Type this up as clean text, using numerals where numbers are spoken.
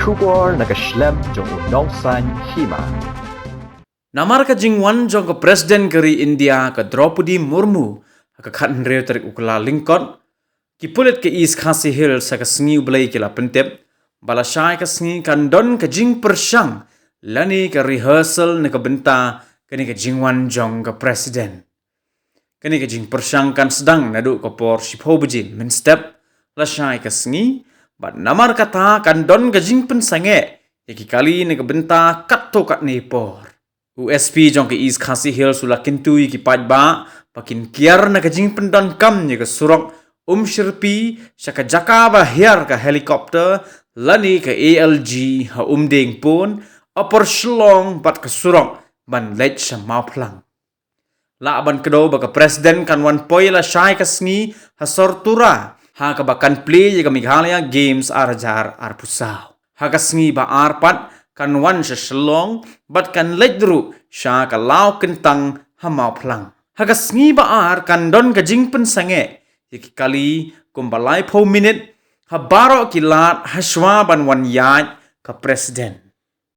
Shubor nakaslem jong unongsan hima. Namar ka jingwan jong ka Presiden kari India ka Draupadi Murmu ka khan reu tarik ukla Lincoln ki pulit ke East Khasi Hill sa ka sngi ublai kila pentep balasai ka sngi kan don ka jing persyang lani ka rehearsal na ka benta kani ka jingwan jong ka Presiden kani ka jing persyang kan sedang nadu ka por shipho bujin min step lasai ka sngi bat namar kata kan don ka jing pensange yaki kali na ka benta katto kat ni por USP jong ke East Khasi Hill sula kintui ki pajba pakin kiar na kajing pendan kam ni ke surok Shirpi syaka jaka ba hiar ka helikopter lani ke ALG ha ding pun apor shlong bat ke surok ban lech sa mau plang la ban kedo ba ka presiden kan wan poi la syai ka sngi ha sortura ha ka bakan play ya ka Meghalaya Games arjar pusau ha ka sngi ba arpat kan wan sa shlong bat kan ledru sya ka lau kentang hamau plang haga sngi baar kan don ka jingpen sange yaki kali kumbalai po minute ha baro kilat haswa ban wan yaj ka presiden